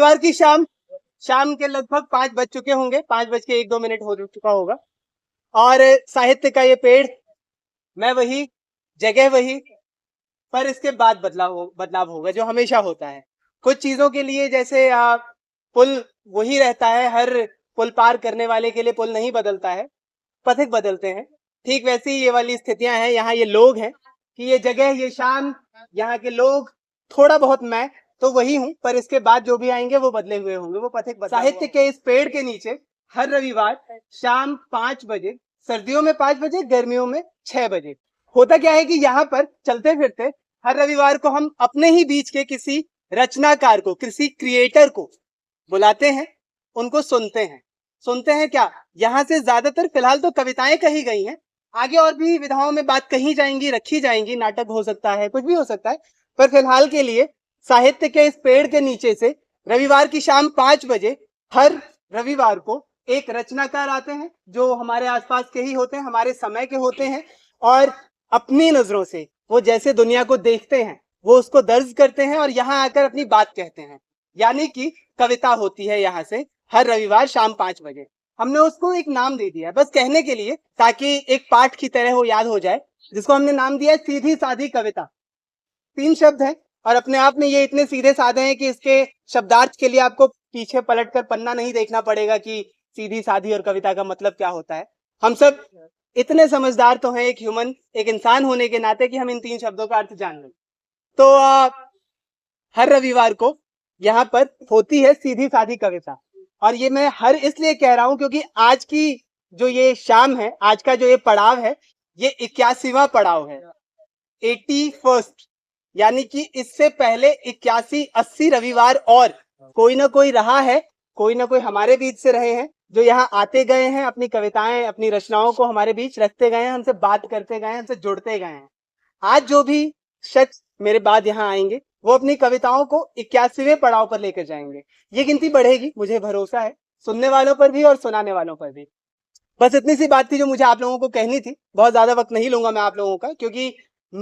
इतवार की शाम के लगभग 5 बज चुके होंगे, 5:01-2 हो चुका होगा। और साहित्य का ये पेड़, मैं वही, जगह वही, पर इसके बाद बदलाव होगा जो हमेशा होता है। कुछ चीजों के लिए जैसे पुल वही रहता है, हर पुल पार करने वाले के लिए पुल नहीं बदलता है, पथिक बदलते हैं। ठीक वैसी ये वाली स्थितियां हैं। यहाँ ये लोग हैं कि ये जगह, ये शाम, यहाँ के लोग, थोड़ा बहुत मैं तो वही हूँ, पर इसके बाद जो भी आएंगे वो बदले हुए होंगे, वो पथिक बदला। साहित्य के इस पेड़ के नीचे हर रविवार शाम 5 बजे, सर्दियों में 5 बजे, गर्मियों में 6 बजे। होता क्या है कि यहाँ पर चलते फिरते हर रविवार को हम अपने ही बीच के किसी रचनाकार को, किसी क्रिएटर को बुलाते हैं, उनको सुनते हैं क्या, यहाँ से ज्यादातर फिलहाल तो कविताएं कही गई हैं, आगे और भी विधाओं में बात कही जाएंगी, रखी जाएंगी, नाटक हो सकता है, कुछ भी हो सकता है, पर फिलहाल के लिए साहित्य के इस पेड़ के नीचे से रविवार की शाम 5 बजे हर रविवार को एक रचनाकार आते हैं जो हमारे आसपास के ही होते हैं, हमारे समय के होते हैं, और अपनी नजरों से वो जैसे दुनिया को देखते हैं वो उसको दर्ज करते हैं और यहाँ आकर अपनी बात कहते हैं। यानी कि कविता होती है यहाँ से हर रविवार शाम 5 बजे। हमने उसको एक नाम दे दिया है बस कहने के लिए, ताकि एक पाठ की तरह वो याद हो जाए, जिसको हमने नाम दिया है सीधी सादी कविता। 3 शब्द हैं और अपने आप में ये इतने सीधे साधे हैं कि इसके शब्दार्थ के लिए आपको पीछे पलटकर पन्ना नहीं देखना पड़ेगा कि सीधी सादी और कविता का मतलब क्या होता है। हम सब इतने समझदार तो हैं, एक ह्यूमन, एक इंसान होने के नाते, कि हम इन 3 शब्दों का अर्थ जान लें। तो हर रविवार को यहाँ पर होती है सीधी सादी कविता, और ये मैं हर इसलिए कह रहा हूं क्योंकि आज की जो ये शाम है, आज का जो ये पड़ाव है, ये 81वां पड़ाव है, 81st, यानी कि इससे पहले 81-80 रविवार और कोई ना कोई रहा है, कोई ना कोई हमारे बीच से रहे हैं, जो यहाँ आते गए हैं, अपनी कविताएं, अपनी रचनाओं को हमारे बीच रखते गए हैं, हमसे बात करते गए हैं, हमसे जुड़ते गए हैं। आज जो भी शख्स मेरे बाद यहाँ आएंगे वो अपनी कविताओं को 81वें पड़ाव पर लेकर जाएंगे। ये गिनती बढ़ेगी, मुझे भरोसा है, सुनने वालों पर भी और सुनाने वालों पर भी। बस इतनी सी बात थी जो मुझे आप लोगों को कहनी थी। बहुत ज्यादा वक्त नहीं लूंगा मैं आप लोगों का, क्योंकि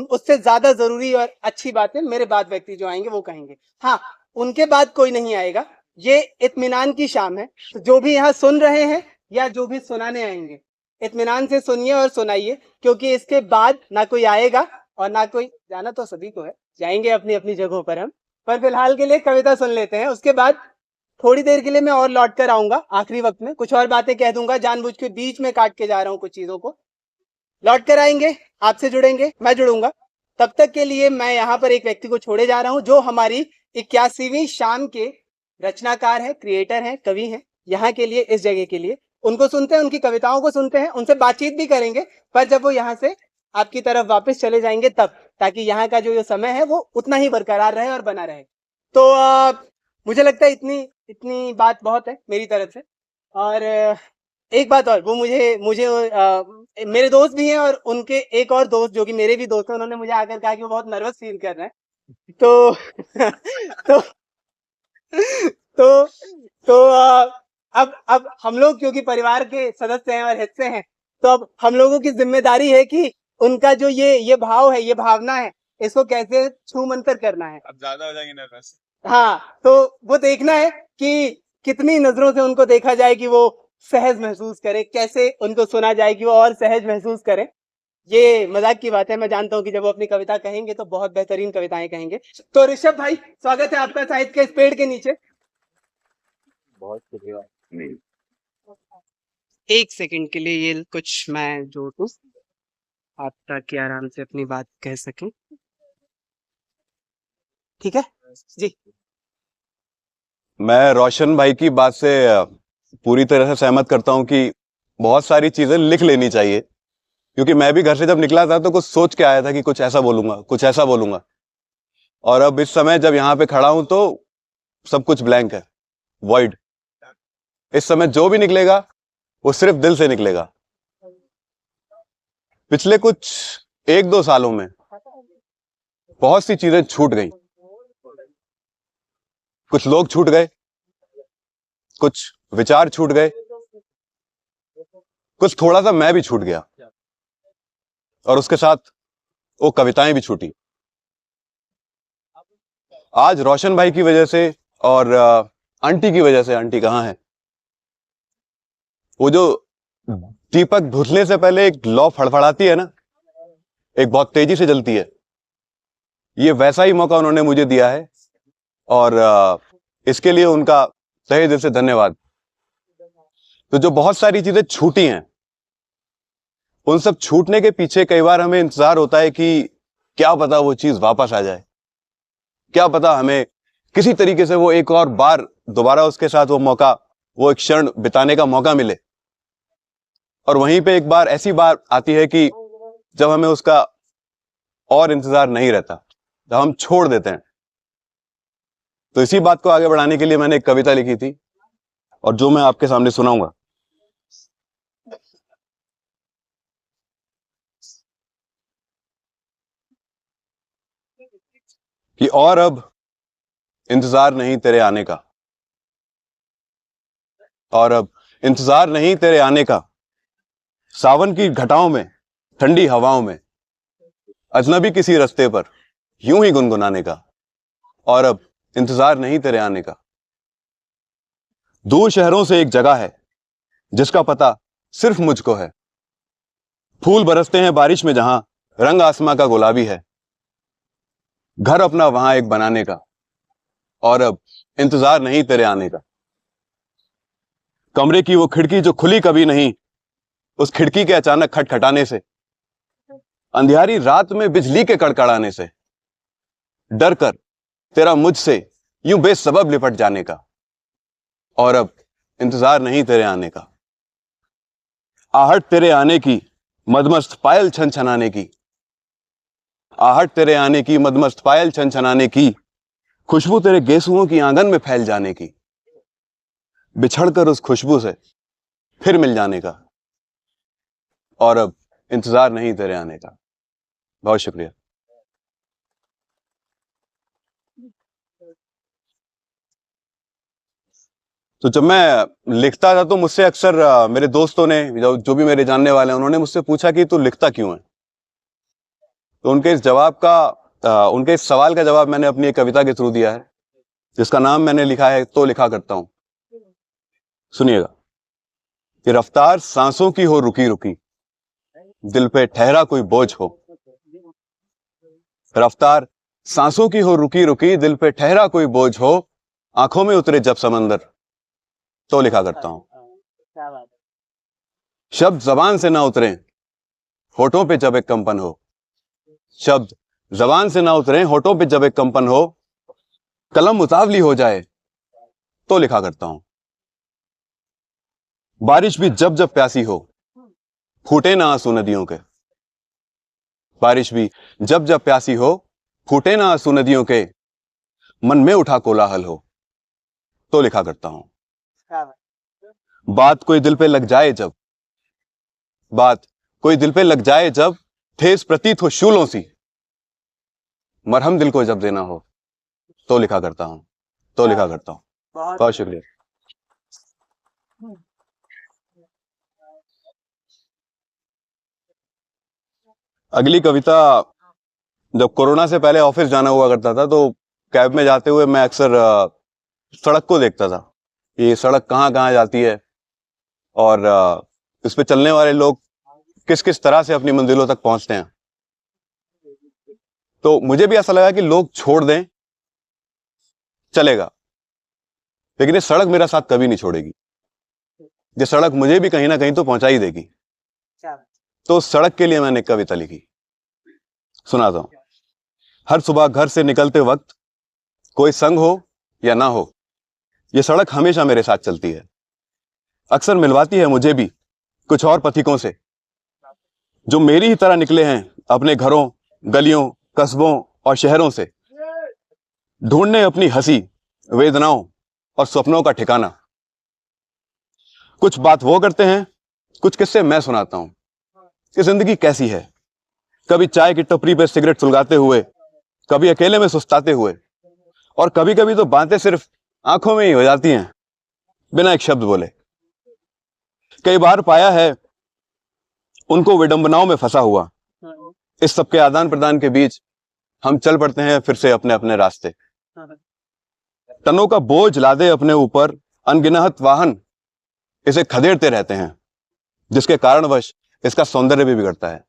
उससे ज्यादा जरूरी और अच्छी बातें मेरे बाद व्यक्ति जो आएंगे वो कहेंगे। हाँ, उनके बाद कोई नहीं आएगा। ये इत्मीनान की शाम है, तो जो भी यहाँ सुन रहे हैं या जो भी सुनाने आएंगे, इत्मीनान से सुनिए और सुनाइए, क्योंकि इसके बाद ना कोई आएगा और ना कोई, जाना तो सभी को है, जाएंगे अपनी अपनी जगहों पर हम, पर फिलहाल के लिए कविता सुन लेते हैं। उसके बाद थोड़ी देर के लिए मैं और लौट कर आऊंगा, आखिरी वक्त में कुछ और बातें कह दूंगा, जानबूझ के बीच में काट के जा रहा हूं कुछ चीजों को। लौट कर आएंगे, आपसे जुड़ेंगे, मैं जुड़ूंगा। तब तक के लिए मैं यहाँ पर एक व्यक्ति को छोड़े जा रहा हूँ जो हमारी 81वीं शाम के रचनाकार है, क्रिएटर है, कवि है, यहाँ के लिए, इस जगह के लिए। उनको सुनते हैं, उनकी कविताओं को सुनते हैं, उनसे बातचीत भी करेंगे, पर जब वो यहाँ से आपकी तरफ वापस चले जाएंगे तब, ताकि यहाँ का जो समय है वो उतना ही बरकरार रहे और बना रहे। तो मुझे लगता है इतनी बात बहुत है मेरी तरफ से। और एक बात और, वो मुझे मेरे दोस्त भी हैं और उनके एक और दोस्त जो कि मेरे भी दोस्त हैं, उन्होंने मुझे आकर कहा कि वो बहुत नर्वस फील कर रहे हैं। तो तो तो अब हम लोग क्योंकि परिवार के सदस्य हैं और हिस्से हैं, तो अब हम लोगों की जिम्मेदारी है कि उनका जो ये भाव है, ये भावना है, इसको कैसे छू मंतर करना है। अब ज्यादा हो जाएंगे नर्वस। हाँ, तो वो देखना है कि कितनी नजरों से उनको देखा जाए कि वो सहज महसूस करे, कैसे उनको सुना जाए कि वो और सहज महसूस करें। ये मजाक की बात है, मैं जानता हूँ कि जब वो अपनी कविता कहेंगे तो बहुत बेहतरीन कविताएं कहेंगे। तो ऋषभ भाई, स्वागत है आपका साहित्य के इस पेड़ के नीचे। बहुत शुक्रिया। एक सेकंड के लिए ये कुछ मैं जोड़ दूं, आप ताकि आराम से अपनी बात कह सकें। ठीक है जी। मैं रोशन भाई की बात से पूरी तरह से सहमत करता हूं कि बहुत सारी चीजें लिख लेनी चाहिए, क्योंकि मैं भी घर से जब निकला था तो कुछ सोच के आया था कि कुछ ऐसा बोलूंगा, कुछ ऐसा बोलूंगा, और अब इस समय जब यहाँ पे खड़ा हूं तो सब कुछ ब्लैंक है, वॉइड। इस समय जो भी निकलेगा वो सिर्फ दिल से निकलेगा। पिछले कुछ 1-2 सालों में बहुत सी चीजें छूट गई, कुछ लोग छूट गए, कुछ विचार छूट गए, कुछ थोड़ा सा मैं भी छूट गया, और उसके साथ वो कविताएं भी छूटी। आज रोशन भाई की वजह से और आंटी की वजह से। आंटी कहाँ है? वो जो दीपक बुझने से पहले एक लौ फड़फड़ाती है ना, एक बहुत तेजी से जलती है, ये वैसा ही मौका उन्होंने मुझे दिया है और इसके लिए उनका तहे दिल से धन्यवाद। तो जो बहुत सारी चीजें छूटी हैं, उन सब छूटने के पीछे कई बार हमें इंतजार होता है कि क्या पता वो चीज वापस आ जाए, क्या पता हमें किसी तरीके से वो एक और बार दोबारा उसके साथ वो मौका, वो एक क्षण बिताने का मौका मिले। और वहीं पे एक बार ऐसी बार आती है कि जब हमें उसका और इंतजार नहीं रहता, जब हम छोड़ देते हैं। तो इसी बात को आगे बढ़ाने के लिए मैंने एक कविता लिखी थी और जो मैं आपके सामने सुनाऊंगा। कि और अब इंतजार नहीं तेरे आने का, और अब इंतजार नहीं तेरे आने का, सावन की घटाओं में, ठंडी हवाओं में, अजनबी किसी रास्ते पर यूं ही गुनगुनाने का। और अब इंतजार नहीं तेरे आने का। दूर शहरों से एक जगह है जिसका पता सिर्फ मुझको है। फूल बरसते हैं बारिश में जहां रंग आसमां का गुलाबी है। घर अपना वहां एक बनाने का, और अब इंतजार नहीं तेरे आने का। कमरे की वो खिड़की जो खुली कभी नहीं, उस खिड़की के अचानक खटखटाने से, अंधियारी रात में बिजली के कड़कड़ाने से, डर कर तेरा मुझसे यूं बेसबब लिपट जाने का। और अब इंतजार नहीं तेरे आने का। आहट तेरे आने की मदमस्त पायल छन छनाने की, आहट तेरे आने की मदमस्त पायल छन छनाने की, खुशबू तेरे गेसुओं की आंगन में फैल जाने की, बिछड़कर उस खुशबू से फिर मिल जाने का। और अब इंतजार नहीं तेरे आने का। बहुत शुक्रिया। तो जब मैं लिखता था तो मुझसे अक्सर मेरे दोस्तों ने, जो भी मेरे जानने वाले हैं, उन्होंने मुझसे पूछा कि तू लिखता क्यों है। तो उनके इस सवाल का जवाब मैंने अपनी एक कविता के थ्रू दिया है, जिसका नाम मैंने लिखा है तो लिखा करता हूं। सुनिएगा। कि रफ्तार सांसों की हो रुकी रुकी, दिल पे ठहरा कोई बोझ हो। रफ्तार सांसों की हो रुकी रुकी, दिल पे ठहरा कोई बोझ हो, आंखों में उतरे जब समंदर, तो लिखा करता हूं। शब्द जबान से ना उतरे, होठों पे जब एक कंपन हो। शब्द जबान से ना उतरे, होठों पे जब एक कंपन हो, कलम उतावली हो जाए, तो लिखा करता हूं। बारिश भी जब जब प्यासी हो, फूटे ना आंसू नदियों के। बारिश भी जब जब प्यासी हो, फूटे ना आंसू नदियों के, मन में उठा कोलाहल हो, तो लिखा करता हूं। बात कोई दिल पे लग जाए जब, बात कोई दिल पे लग जाए जब, ठेस प्रतीत हो शूलों सी, मरहम दिल को जब देना हो, तो लिखा करता हूं। तो लिखा करता हूं। बहुत शुक्रिया। अगली कविता, जब कोरोना से पहले ऑफिस जाना हुआ करता था तो कैब में जाते हुए मैं अक्सर सड़क को देखता था, ये सड़क कहाँ कहाँ जाती है और इस पे चलने वाले लोग किस किस तरह से अपनी मंजिलों तक पहुंचते हैं। तो मुझे भी ऐसा लगा कि लोग छोड़ दें चलेगा, लेकिन ये सड़क मेरा साथ कभी नहीं छोड़ेगी। ये सड़क मुझे भी कहीं ना कहीं तो पहुंचा ही देगी। तो सड़क के लिए मैंने एक कविता लिखी, सुनाता हूं। हर सुबह घर से निकलते वक्त, कोई संग हो या ना हो, ये सड़क हमेशा मेरे साथ चलती है। अक्सर मिलवाती है मुझे भी कुछ और पथिकों से, जो मेरी ही तरह निकले हैं अपने घरों, गलियों, कस्बों और शहरों से, ढूंढने अपनी हंसी, वेदनाओं और सपनों का ठिकाना। कुछ बात वो करते हैं, कुछ किस्से मैं सुनाता हूं कि जिंदगी कैसी है। कभी चाय की टपरी पर सिगरेट सुलगाते हुए, कभी अकेले में सुस्ताते हुए, और कभी कभी तो बातें सिर्फ आंखों में ही हो जाती हैं, बिना एक शब्द बोले। कई बार पाया है उनको विडंबनाओं में फंसा हुआ। इस सबके आदान प्रदान के बीच हम चल पड़ते हैं फिर से अपने अपने रास्ते। टनों का बोझ लादे अपने ऊपर अनगिनत वाहन इसे खदेड़ते रहते हैं, जिसके कारणवश इसका सौंदर्य भी बिगड़ता है।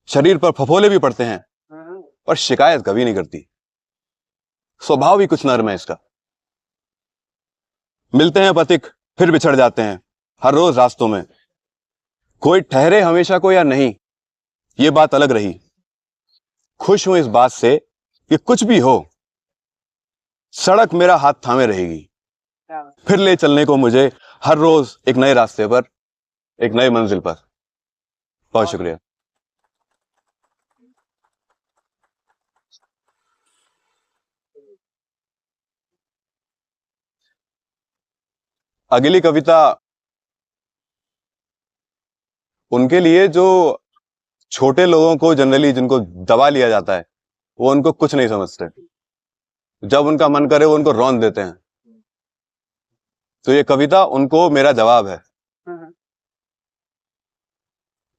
शरीर पर फफोले भी पड़ते हैं, पर शिकायत कभी नहीं करती। स्वभाव ही कुछ नर्म है इसका। मिलते हैं पथिक, फिर बिछड़ जाते हैं हर रोज रास्तों में। कोई ठहरे हमेशा को या नहीं, ये बात अलग रही। खुश हूं इस बात से कि कुछ भी हो, सड़क मेरा हाथ थामे रहेगी। फिर ले चलने को मुझे हर रोज एक नए रास्ते पर, एक नई मंजिल पर। बहुत शुक्रिया। अगली कविता उनके लिए जो छोटे लोगों को जनरली जिनको दबा लिया जाता है, वो उनको कुछ नहीं समझते। जब उनका मन करे वो उनको रौंद देते हैं। तो ये कविता उनको मेरा जवाब है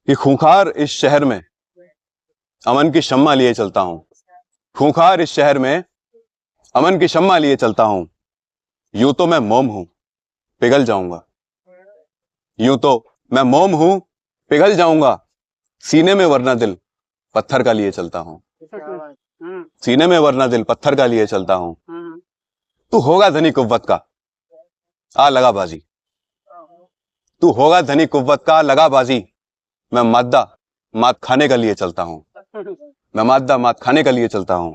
कि खूंखार इस शहर में अमन की शम्मा लिए चलता हूं। खूंखार इस शहर में अमन की शम्मा लिए चलता हूं। यूं तो मैं मोम हूं, पिघल जाऊंगा। यूं तो मैं मोम हूं, पिघल जाऊंगा। सीने में वरना दिल पत्थर का लिए चलता हूं। सीने में वरना दिल पत्थर का लिए चलता हूं। तू होगा धनी कुव्वत का, आ लगा बाजी। तू होगा धनी कुव्वत का, लगा बाजी। मैं माद्दा मात खाने का लिए चलता हूं। मैं माद्दा मात खाने का लिए चलता हूं।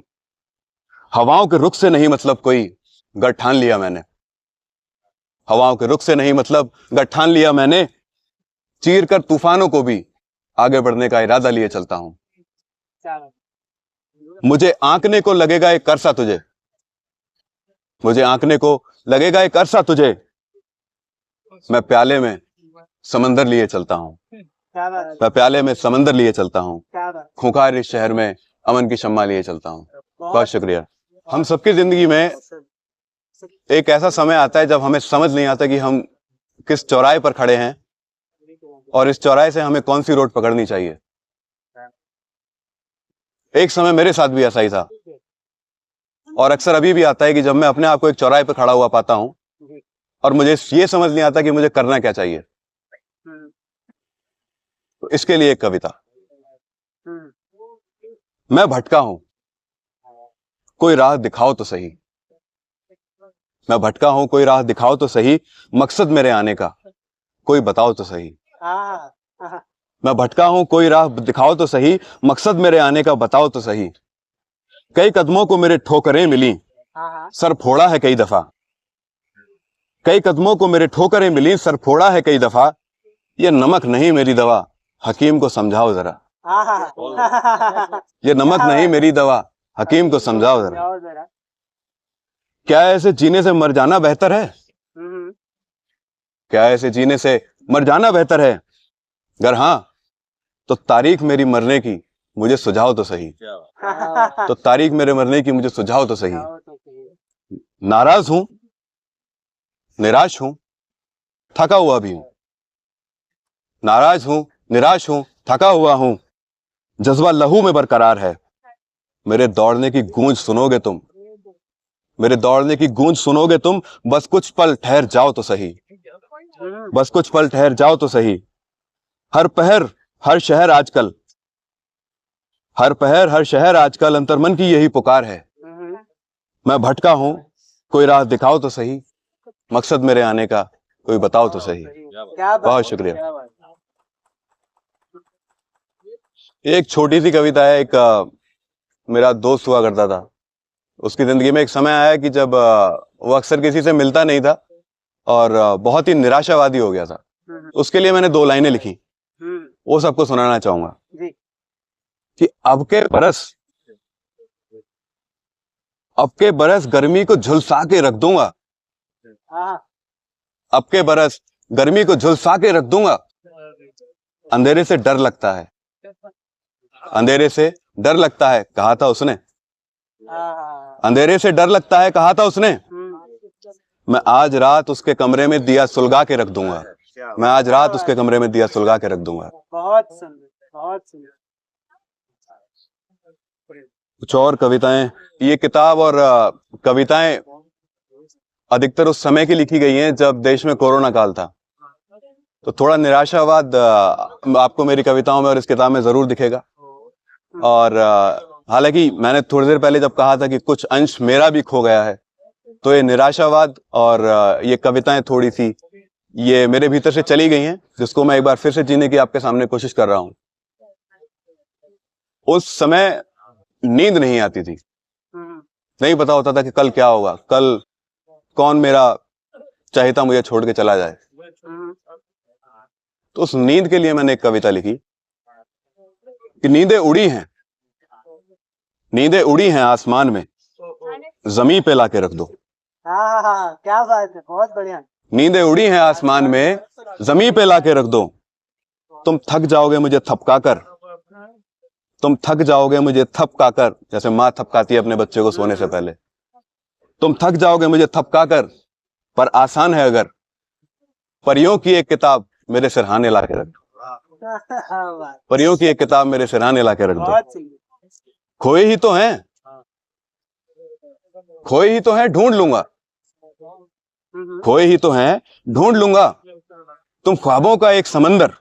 हवाओं के रुख से नहीं मतलब कोई, गढ़ ठान लिया मैंने। हवाओं के रुख से नहीं मतलब गढ़ ठान लिया मैंने। चीर कर तूफानों को भी आगे बढ़ने का इरादा लिए चलता हूं। मुझे आंकने को लगेगा एक अरसा तुझे। मुझे आंकने को लगेगा एक अरसा तुझे। मैं प्याले में समंदर लिए चलता हूं। मैं प्याले में समंदर लिए चलता हूं। खूंखार इस शहर में अमन की शम्मा लिए चलता हूं। बहुत शुक्रिया। हम सबकी जिंदगी में एक ऐसा समय आता है जब हमें समझ नहीं आता कि हम किस चौराहे पर खड़े हैं और इस चौराहे से हमें कौन सी रोड पकड़नी चाहिए। एक समय मेरे साथ भी ऐसा ही था, और अक्सर अभी भी आता है कि जब मैं अपने आप को एक चौराहे पर खड़ा हुआ पाता हूं और मुझे ये समझ नहीं आता कि मुझे करना क्या चाहिए। तो इसके लिए एक कविता। मैं भटका हूं, कोई राह दिखाओ तो सही। मैं भटका हूं, कोई राह दिखाओ तो सही। मकसद मेरे आने का कोई बताओ तो सही। मैं भटका हूं, कोई राह दिखाओ तो सही। मकसद मेरे आने का बताओ तो सही। कई कदमों को मेरे ठोकरें मिली, सर फोड़ा है कई दफा। कई कदमों को मेरे ठोकरें मिली, सर फोड़ा है कई दफा। ये नमक नहीं मेरी दवा, हकीम को समझाओ जरा। ये नमक नहीं मेरी दवा, हकीम को समझाओ जरा। क्या ऐसे जीने से मर जाना बेहतर है? क्या ऐसे जीने से मर जाना बेहतर है? अगर हां तो तारीख मेरी मरने की मुझे सुझाव तो सही। तो तारीख मेरे मरने की मुझे सुझाव तो सही। नाराज हूं, निराश हूं, थका हुआ भी हूं। नाराज हूं, निराश हूं, थका हुआ हूं। जज्बा लहू में बरकरार है। मेरे दौड़ने की गूंज सुनोगे तुम। मेरे दौड़ने की गूंज सुनोगे तुम। बस कुछ पल ठहर जाओ तो सही। बस कुछ पल ठहर जाओ तो सही। हर पहर हर शहर आजकल, हर पहर हर शहर आजकल अंतर्मन की यही पुकार है। मैं भटका हूं, कोई राह दिखाओ तो सही। मकसद मेरे आने का कोई बताओ तो सही। बहुत शुक्रिया। एक छोटी सी कविता है। एक मेरा दोस्त हुआ करता था। उसकी जिंदगी में एक समय आया कि जब वो अक्सर किसी से मिलता नहीं था और बहुत ही निराशावादी हो गया था। उसके लिए मैंने 2 लाइनें लिखी, वो सबको सुनाना चाहूंगा कि अब के बरस गर्मी को झुलसा के रख दूंगा। अब के बरस गर्मी को झुलसा के रख दूंगा। अंधेरे से डर लगता है, अंधेरे से डर लगता है, कहा था उसने। अंधेरे से डर लगता है, कहा था उसने। मैं आज रात उसके कमरे में दिया सुलगा के रख दूंगा। मैं आज रात उसके कमरे में दिया सुलगा के रख दूंगा। बहुत सुंदर, बहुत सुंदर। कुछ और कविताएं, ये किताब और कविताएं अधिकतर उस समय की लिखी गई हैं जब देश में कोरोना काल था। तो थोड़ा निराशावाद आपको मेरी कविताओं में और इस किताब में जरूर दिखेगा। और हालांकि मैंने थोड़ी देर पहले जब कहा था कि कुछ अंश मेरा भी खो गया है, तो ये निराशावाद और ये कविताएं थोड़ी सी ये मेरे भीतर से चली गई हैं, जिसको मैं एक बार फिर से जीने की आपके सामने कोशिश कर रहा हूं। उस समय नींद नहीं आती थी, नहीं पता होता था कि कल क्या होगा, कल कौन मेरा चाहता मुझे छोड़ के चला जाए। तो उस नींद के लिए मैंने एक कविता लिखी कि नींदें उड़ी हैं, नींदें उड़ी हैं आसमान में, जमीन पे लाके रख दो। हाँ, क्या बात है, बहुत बढ़िया। नींदें उड़ी हैं आसमान में, जमीन पे लाके रख दो। तुम थक जाओगे मुझे थपका कर, तुम थक जाओगे मुझे थपका कर, जैसे माँ थपकाती है अपने बच्चे को सोने से पहले। तुम थक जाओगे मुझे थपका कर, पर आसान है अगर परियों की एक किताब मेरे सिरहाने लाके रख दो। परियों की एक किताब मेरे सिरहाने लाके रख दो। खोए ही तो हैं, खोए ही तो हैं, ढूंढ लूंगा, खोए ही तो हैं, ढूंढ लूंगा। तुम ख्वाबों का एक समंदर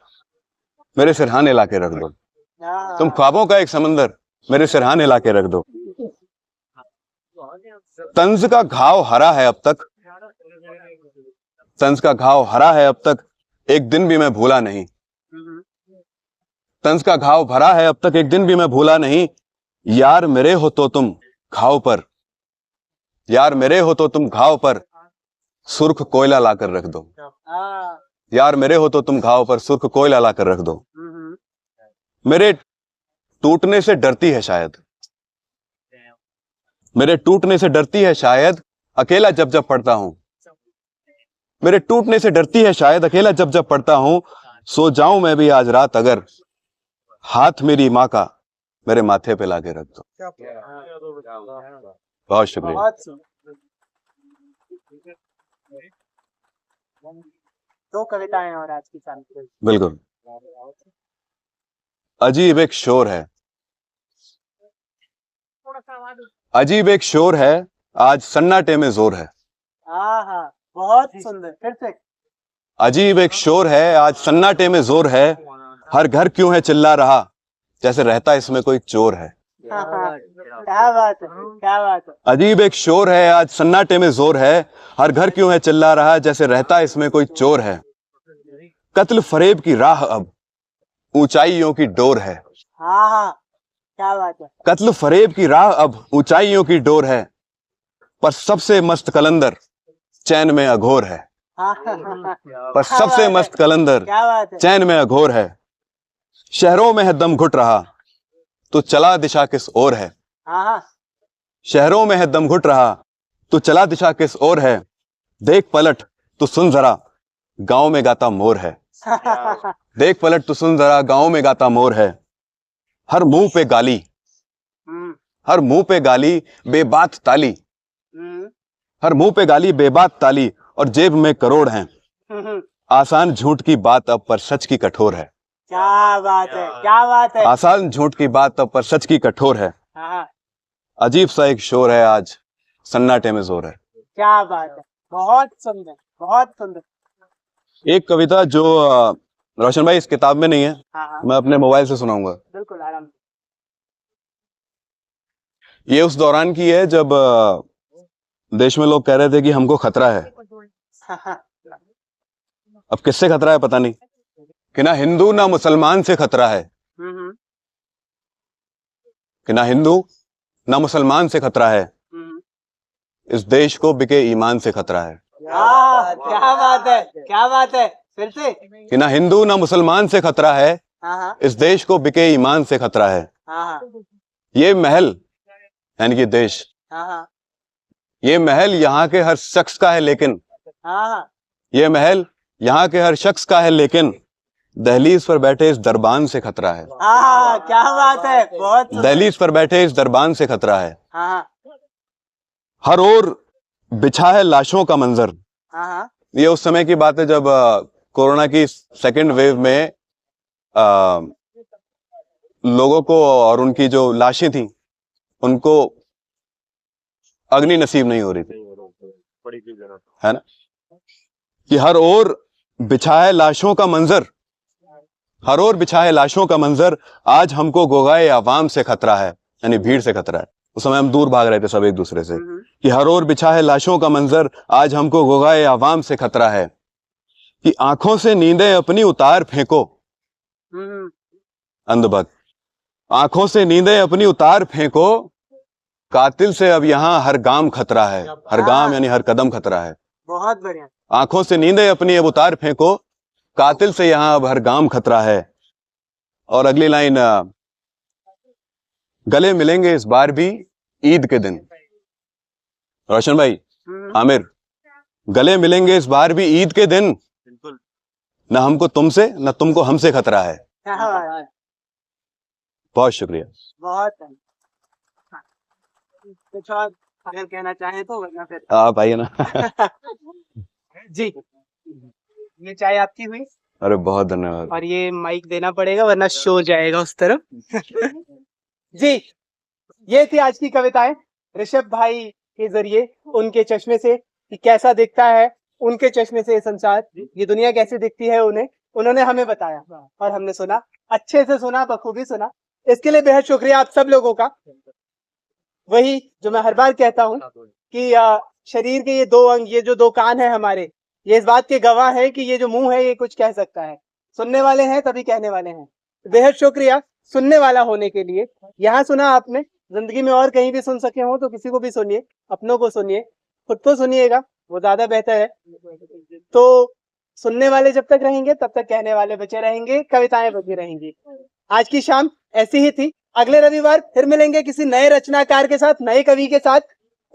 मेरे सिरहाने लाके रख दो। तुम ख्वाबों का एक समंदर मेरे सिरहाने लाके रख दो। तंज का घाव हरा है अब तक, तंज का घाव हरा है अब तक, एक दिन भी मैं भूला नहीं। तंज का घाव भरा है अब तक, एक दिन भी मैं भूला नहीं। यार मेरे हो तो तुम घाव पर, यार मेरे हो तो तुम घाव पर सुर्ख कोयला लाकर रख दो। यार मेरे हो तो तुम घाव पर सुर्ख कोयला लाकर रख दो। मेरे टूटने से डरती है शायद, मेरे टूटने से डरती है शायद अकेला जब जब पढ़ता हूं। मेरे टूटने से डरती है शायद अकेला जब जब पढ़ता हूं। सो जाऊं मैं भी आज रात अगर हाथ मेरी माँ का मेरे माथे पे लाके रख दो। बहुत शुक्रिया। दो कविताएं और आज की शाम। बिल्कुल। अजीब एक शोर है, अजीब एक शोर है, आज सन्नाटे में जोर है। बहुत सुंदर, फिर से। अजीब एक शोर है, आज सन्नाटे में जोर है। हर घर क्यों है चिल्ला रहा, जैसे रहता इसमें कोई चोर है। क्या बात है, क्या बात है। अजीब एक शोर है, आज सन्नाटे में जोर है। हर घर क्यों है चिल्ला रहा, जैसे रहता इसमें कोई चोर है। कत्ल फरेब की राह अब ऊंचाइयों की डोर है। क्या बात है। कत्ल फरेब की राह अब ऊंचाइयों की डोर है, पर सबसे मस्त कलंदर चैन में अघोर है। पर सबसे मस्त कलंदर चैन में अघोर है। शहरों में है दम घुट रहा, तो चला दिशा किस ओर है। शहरों में है दम घुट रहा, तो चला दिशा किस ओर है। देख पलट तो सुन जरा, गांव में गाता मोर है। देख पलट तो सुन जरा, गांव में गाता मोर है। हर मुंह पे गाली, हर मुंह पे गाली बेबात ताली। हर मुंह पे गाली बेबात ताली, और जेब में करोड़ हैं। आसान झूठ की बात अब पर सच की कठोर है। क्या बात है, क्या बात है। आसान झूठ की बात अब पर सच की कठोर है। अजीब सा एक शोर है, आज सन्नाटे में जोर है। क्या बात है, बहुत सुंदर, बहुत सुंदर। एक कविता जो रोशन भाई इस किताब में नहीं है, मैं अपने मोबाइल से सुनाऊंगा। बिल्कुल, आराम से। ये उस दौरान की है जब देश में लोग कह रहे थे कि हमको खतरा है। अब किससे खतरा है पता नहीं, कि ना हिंदू ना मुसलमान से खतरा है, कि ना हिंदू ना मुसलमान से खतरा है। इस देश को बिके ईमान से खतरा है। क्या बात है, क्या बात है, फिर से। कि ना हिंदू ना मुसलमान से खतरा है, इस देश को बिके ईमान से खतरा है। ये महल यानी कि देश, ये महल यहाँ के हर शख्स का है, लेकिन ये महल यहाँ के हर शख्स का है, लेकिन दहलीज पर बैठे इस दरबान से खतरा है। क्या बात है, बहुत। दहलीज पर बैठे इस दरबान से खतरा है। हर ओर बिछा है लाशों का मंजर। ये उस समय की बात है जब कोरोना की सेकेंड वेव में लोगों को और उनकी जो लाशें थी उनको अग्नि नसीब नहीं हो रही थी। है ना, कि हर ओर बिछा है लाशों का मंजर, हर ओर बिछा है लाशों का मंजर, आज हमको गोगाए अवाम से खतरा है, यानी भीड़ से खतरा है। उस समय हम दूर भाग रहे थे सब एक दूसरे से, कि हर ओर बिछा है लाशों का मंजर, आज हमको गोगाए अवाम से खतरा है, कि आंखों से नींदें अपनी उतार फेंको, अंधभक्त, आंखों से नींदें अपनी उतार फेंको, कातिल से अब यहाँ हर गाम खतरा है, हर गाम यानी हर कदम खतरा है। बहुत बढ़िया। आंखों से नींदें अपनी अब उतार फेंको, कातिल से यहाँ अब हर गाम खतरा है। और अगली लाइन, गले मिलेंगे इस बार भी ईद के दिन। रोशन भाई, आमिर, गले मिलेंगे इस बार भी ईद के दिन, न हमको तुमसे न तुमको हमसे खतरा है। बहुत शुक्रिया। बहुत कुछ और अगर कहना चाहें तो, वरना फिर आप आइए ना। जी, ये चाय आपकी हुई, अरे बहुत धन्यवाद। और ये माइक देना पड़ेगा वरना शो जाएगा उस तरफ। जी, ये थी आज की कविताएं ऋषभ भाई के जरिए, उनके चश्मे से कि कैसा दिखता है, उनके चश्मे से ये संसार, ये दुनिया कैसे दिखती है, उन्होंने हमें बताया और हमने सुना, अच्छे से सुना, बखूबी सुना। इसके लिए बेहद शुक्रिया आप सब लोगों का। वही जो मैं हर बार कहता हूँ कि शरीर के ये दो अंग, ये जो दो कान है हमारे, ये इस बात के गवाह है कि ये जो मुंह है ये कुछ कह सकता है। सुनने वाले हैं तभी कहने वाले हैं। बेहद शुक्रिया सुनने वाला होने के लिए। यहाँ सुना आपने, जिंदगी में और कहीं भी सुन सके हो तो किसी को भी सुनिए, अपनों को सुनिए, खुद को सुनिएगा, वो ज्यादा बेहतर है। तो सुनने वाले जब तक रहेंगे तब तक कहने वाले बचे रहेंगे, कविताएं बची रहेंगी। आज की शाम ऐसी ही थी। अगले रविवार फिर मिलेंगे किसी नए रचनाकार के साथ, नए कवि के साथ,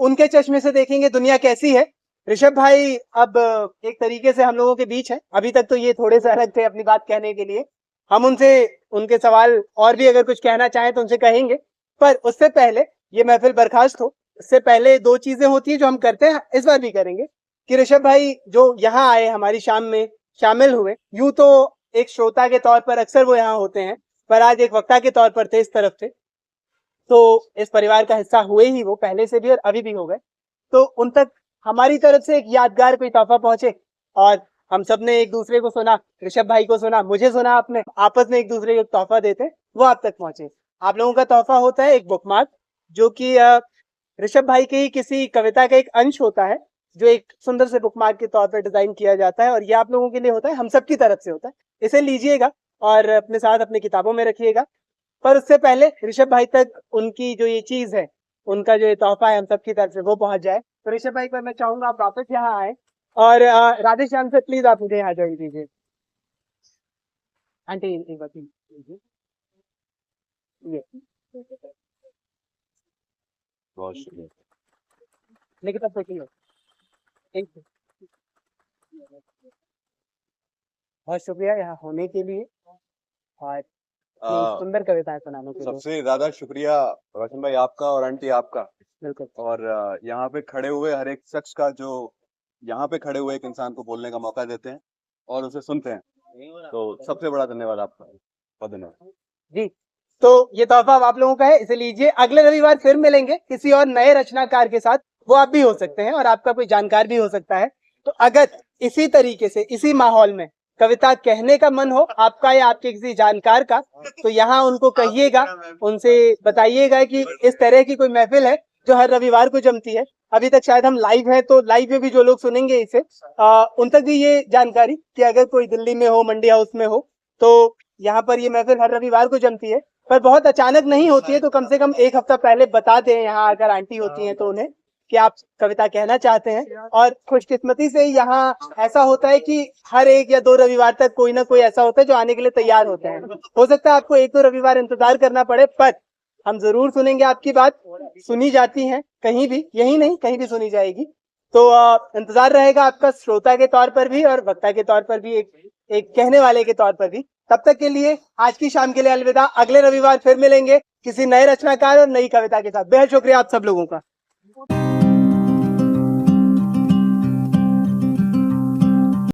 उनके चश्मे से देखेंगे दुनिया कैसी है। ऋषभ भाई अब एक तरीके से हम लोगों के बीच है, अभी तक तो ये थोड़े से अलग थे अपनी बात कहने के लिए। हम उनसे उनके सवाल और भी अगर कुछ कहना चाहें तो उनसे कहेंगे, पर उससे पहले ये महफिल बर्खास्त हो, उससे पहले दो चीजें होती है जो हम करते हैं, इस बार भी करेंगे, कि ऋषभ भाई जो यहाँ आए, हमारी शाम में शामिल हुए, यूं तो एक श्रोता के तौर पर अक्सर वो यहाँ होते हैं, पर आज एक वक्ता के तौर पर थे, इस तरफ थे, तो इस परिवार का हिस्सा हुए ही वो पहले से भी और अभी भी हो गए। तो उन तक हमारी तरफ से एक यादगार कोई तोहफा पहुंचे, और हम सब ने एक दूसरे को सुना, ऋषभ भाई को सुना, मुझे सुना, आपने आपस में एक दूसरे को तोहफा देते, वो आप तक पहुंचे। आप लोगों का तोहफा होता है एक बुकमार्क, जो कि ऋषभ भाई की ही किसी कविता का एक अंश होता है, जो एक सुंदर से बुकमार्क के तौर पर डिजाइन किया जाता है, और ये आप लोगों के लिए होता है, हम सब की तरफ से होता है। इसे लीजिएगा और अपने साथ अपनी किताबों में रखिएगा। पर उससे पहले ऋषभ भाई तक उनकी जो ये चीज है, उनका जो ये तोहफा है हम सबकी तरफ से, वो पहुंच जाए। तो ऋषभ भाई पर मैं चाहूंगा आप वापस यहाँ आए, और राधे श्याम से प्लीज आप मुझे यहाँ ज्वाइन कीजिए। आंटी एक बात ये बहुत शुक्रिया। लेकिन तब तक बहुत शुक्रिया यहाँ होने के लिए और सुंदर कविताएं सुनाने के लिए। सबसे ज्यादा शुक्रिया रोशन भाई आपका और आंटी आपका, बिल्कुल। और यहाँ पे खड़े हुए हर एक शख्स का, जो यहाँ पे खड़े हुए एक इंसान को बोलने का मौका देते हैं और उसे सुनते हैं, तो सबसे बड़ा धन्यवाद आपका, बहुत धन्यवाद जी। तो ये तोहफा आप लोगों का है, इसे लीजिए। अगले रविवार फिर मिलेंगे किसी और नए रचनाकार के साथ, वो आप भी हो सकते हैं और आपका कोई जानकार भी हो सकता है। तो अगर इसी तरीके से, इसी माहौल में कविता कहने का मन हो आपका या आपके किसी जानकार का, तो यहाँ उनको कहिएगा, उनसे बताइएगा कि इस तरह की कोई महफिल है जो हर रविवार को जमती है। अभी तक शायद हम लाइव हैं, तो लाइव में भी जो लोग सुनेंगे इसे, उन तक भी ये जानकारी कि अगर कोई दिल्ली में हो, मंडी हाउस में हो, तो यहाँ पर ये महफिल हर रविवार को जमती है, पर बहुत अचानक नहीं होती है। तो कम से कम एक हफ्ता पहले बता दें यहाँ अगर आंटी होती हैं तो उन्हें, कि आप कविता कहना चाहते हैं। और खुशकिस्मती से यहाँ ऐसा होता है कि हर एक या दो रविवार तक कोई ना कोई ऐसा होता है जो आने के लिए तैयार होते हैं। हो सकता है आपको एक दो रविवार इंतजार करना पड़े, पर हम जरूर सुनेंगे आपकी बात। सुनी जाती है कहीं भी, यही नहीं कहीं भी सुनी जाएगी। तो इंतजार रहेगा आपका, श्रोता के तौर पर भी और वक्ता के तौर पर भी, एक कहने वाले के तौर पर भी। तब तक के लिए आज की शाम के लिए अलविदा। अगले रविवार फिर मिलेंगे किसी नए रचनाकार और नई कविता के साथ। बेहद शुक्रिया आप सब लोगों का।